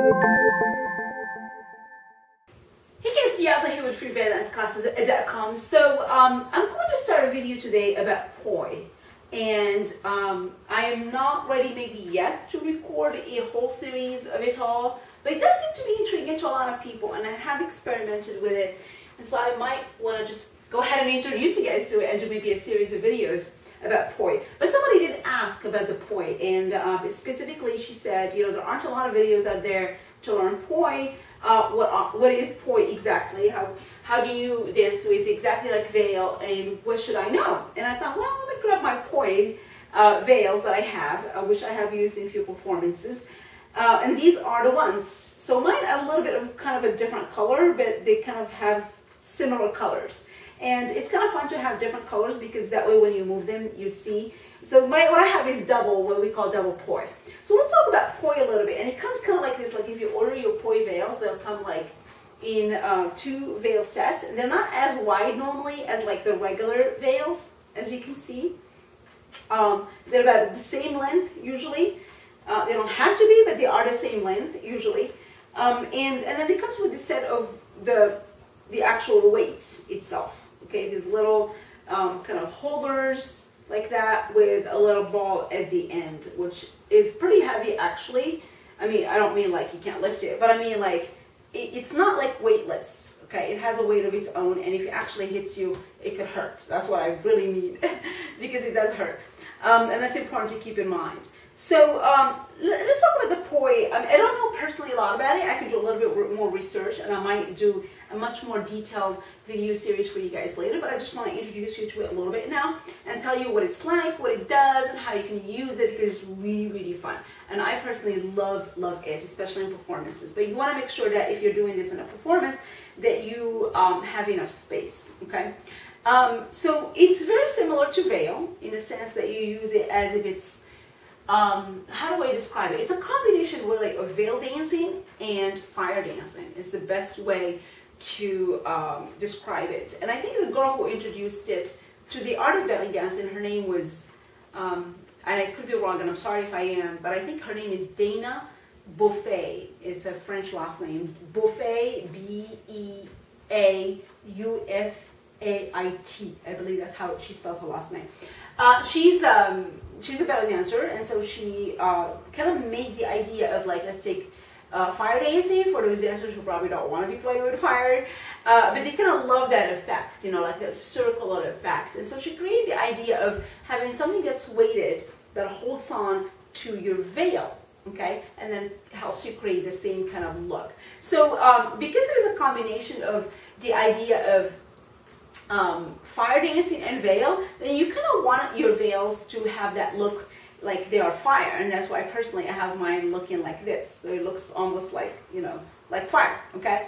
Hey guys, Yaza here with freebalanceClasses.com. So I'm going to start a video today about POI, and I am not ready maybe yet to record a whole series of it all, but it does seem to be intriguing to a lot of people, and I have experimented with it, and so I might want to just go ahead and introduce you guys to it and do maybe a series of videos about POI. But somebody did ask about the POI, and specifically she said, you know, there aren't a lot of videos out there to learn POI. What is POI exactly? How do you dance to it? Is it exactly like veil, and what should I know? And I thought, well, let me grab my POI veils that I have, which I have used in a few performances, and these are the ones. So mine are a little bit of kind of a different color, but they kind of have similar colors. And it's kind of fun to have different colors because that way when you move them, you see. So what I have is double, what we call double POI. So let's talk about POI a little bit. And it comes kind of like this, like if you order your POI veils, they'll come like in 2 veil sets. And they're not as wide normally as like the regular veils, as you can see. They're about the same length usually. They don't have to be, but they are the same length usually. And then it comes with a set of the actual weight itself. Okay, these little kind of holders like that with a little ball at the end, which is pretty heavy actually. I mean, I don't mean like you can't lift it, but I mean like it's not like weightless. Okay, it has a weight of its own, and if it actually hits you, it could hurt. That's what I really mean, because it does hurt, and that's important to keep in mind. So let's talk about the POI. I don't know personally a lot about it. I can do a little bit more research, and I might do a much more detailed video series for you guys later, but I just want to introduce you to it a little bit now and tell you what it's like, what it does, and how you can use it, because it's really, really fun. And I personally love it, especially in performances. But you want to make sure that if you're doing this in a performance, that you have enough space, okay? So it's very similar to veil in the sense that you use it as if it's how do I describe it? It's a combination really of veil dancing and fire dancing. Is the best way to describe it. And I think the girl who introduced it to the art of belly dancing, her name was, and I could be wrong, and I'm sorry if I am, but I think her name is Dana Buffet. It's a French last name. Buffet, B-E-A-U-F-A-I-T. I believe that's how she spells her last name. She's a belly dancer, and so she kind of made the idea of like, let's take fire dancing for those dancers who probably don't want to be playing with fire, but they kind of love that effect, you know, like that circular effect. And so she created the idea of having something that's weighted that holds on to your veil, okay, and then helps you create the same kind of look. So because it is a combination of the idea of fire dancing and veil, then you kind of want your veils to have that look like they are fire, and that's why personally I have mine looking like this, so it looks almost like, you know, like fire, okay?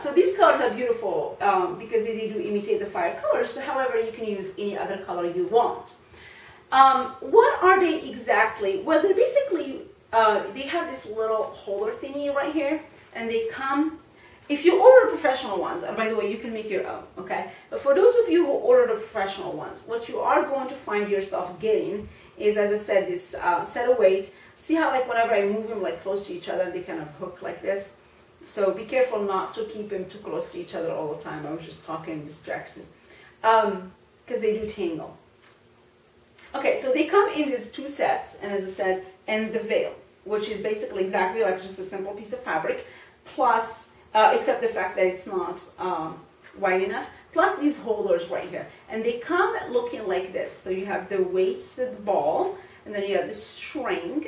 So these colors are beautiful because they do imitate the fire colors, but however you can use any other color you want. What are they exactly? Well, they're basically, they have this little holder thingy right here, and they come. If you order professional ones, and by the way, you can make your own, okay? But for those of you who order the professional ones, what you are going to find yourself getting is, as I said, this set of weights. See how like whenever I move them like close to each other, they kind of hook like this? So be careful not to keep them too close to each other all the time. I was just talking distracted. Because they do tangle. Okay, so they come in these 2 sets, and as I said, and the veil, which is basically exactly like just a simple piece of fabric, plus except the fact that it's not wide enough, plus these holders right here. And they come looking like this. So you have the weights, the ball, and then you have the string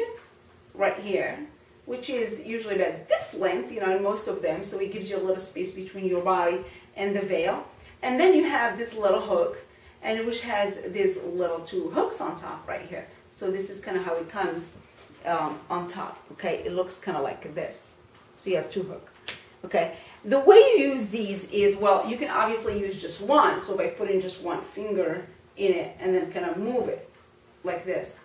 right here, which is usually about this length, you know, in most of them, so it gives you a little space between your body and the veil. And then you have this little hook, and which has these little 2 hooks on top right here. So this is kind of how it comes on top, okay? It looks kind of like this. So you have 2 hooks. Okay, the way you use these is, well, you can obviously use just one, so by putting just one finger in it and then kind of move it like this.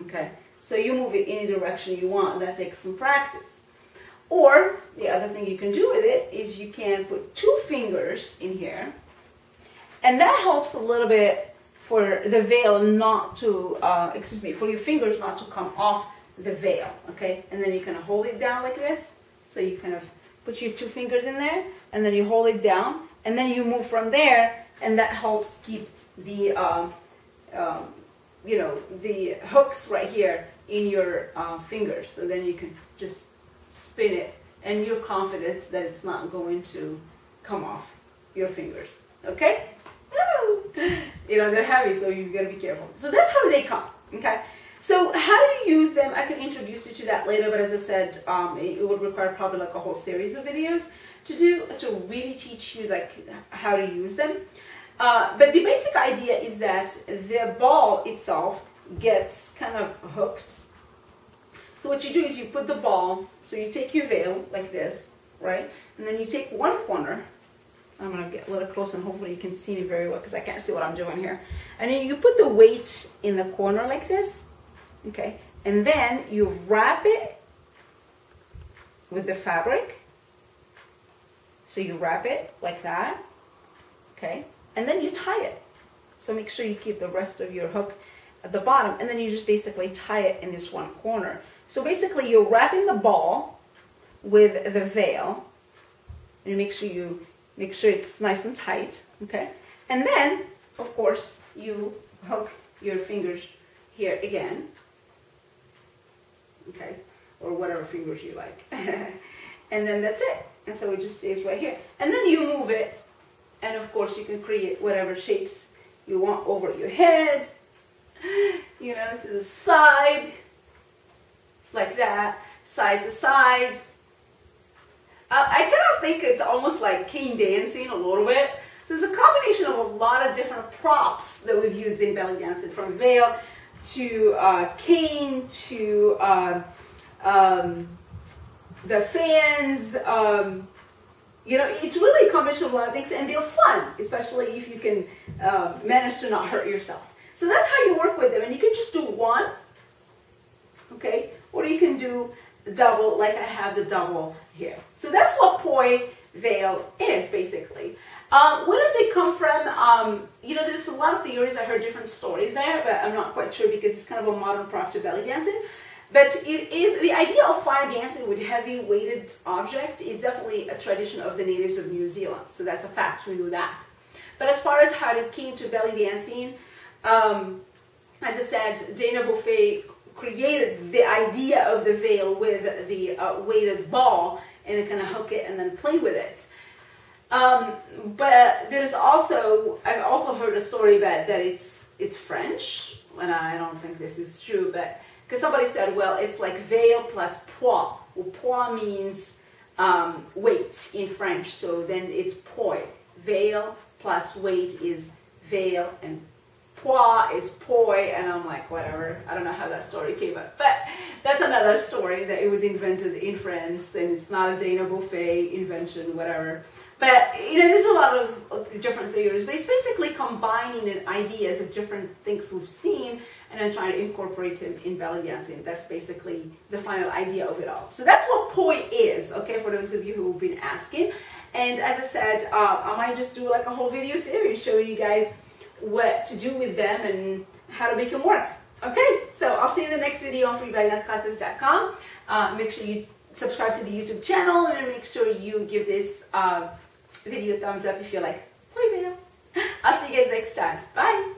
Okay, so you move it any direction you want, and that takes some practice. Or the other thing you can do with it is you can put 2 fingers in here, and that helps a little bit for the veil not to, for your fingers not to come off the veil, okay? And then you kind of hold it down like this. So you kind of put your 2 fingers in there, and then you hold it down, and then you move from there, and that helps keep the, you know, the hooks right here in your fingers. So then you can just spin it, and you're confident that it's not going to come off your fingers, okay? You know, they're heavy, so you gotta be careful. So that's how they come, okay? So how do you use them? I can introduce you to that later, but as I said, it would require probably like a whole series of videos to really teach you like how to use them. But the basic idea is that the ball itself gets kind of hooked. So what you do is you put the ball, so you take your veil like this, right? And then you take one corner. I'm going to get a little closer and hopefully you can see me very well because I can't see what I'm doing here. And then you put the weight in the corner like this, okay? And then you wrap it with the fabric. So you wrap it like that, okay? And then you tie it. So make sure you keep the rest of your hook at the bottom, and then you just basically tie it in this one corner. So basically you're wrapping the ball with the veil, and you make sure it's nice and tight, okay? And then, of course, you hook your fingers here again, okay? Or whatever fingers you like. And then that's it. And so it just stays right here. And then you move it, and of course you can create whatever shapes you want over your head, you know, to the side, like that, side to side. I kind of think it's almost like cane dancing a little bit. So it's a combination of a lot of different props that we've used in belly dancing, from veil to cane to the fans. You know, it's really a combination of a lot of things, and they're fun, especially if you can manage to not hurt yourself. So that's how you work with them, and you can just do one, okay, or you can do double, like I have the double here. So that's what POI veil is, basically. Where does it come from? You know, there's a lot of theories. I heard different stories there, but I'm not quite sure because it's kind of a modern prop to belly dancing. But it is, the idea of fire dancing with heavy weighted object is definitely a tradition of the natives of New Zealand. So that's a fact, we knew that. But as far as how it came to belly dancing, as I said, Dana Buffet created the idea of the veil with the weighted ball, and kind of hook it and then play with it. But there's also, I've also heard a story about that it's French, and I don't think this is true, but because somebody said, well, it's like veil plus poids. Well, poids means weight in French, so then it's POI. Veil plus weight is veil, and poids is POI, and I'm like, whatever. I don't know how that story came up, but that's another story, that it was invented in France, and it's not a Dana Buffet invention, whatever. But, you know, there's a lot of different theories, but it's basically combining ideas of different things we've seen and then trying to incorporate them in belly dancing. That's basically the final idea of it all. So that's what POI is, okay, for those of you who have been asking. And as I said, I might just do like a whole video series showing you guys what to do with them and how to make them work. Okay, so I'll see you in the next video on freebellydanceclasses.com. Make sure you subscribe to the YouTube channel, and make sure you give this video a thumbs up if you like POI veil. I'll see you guys next time. Bye.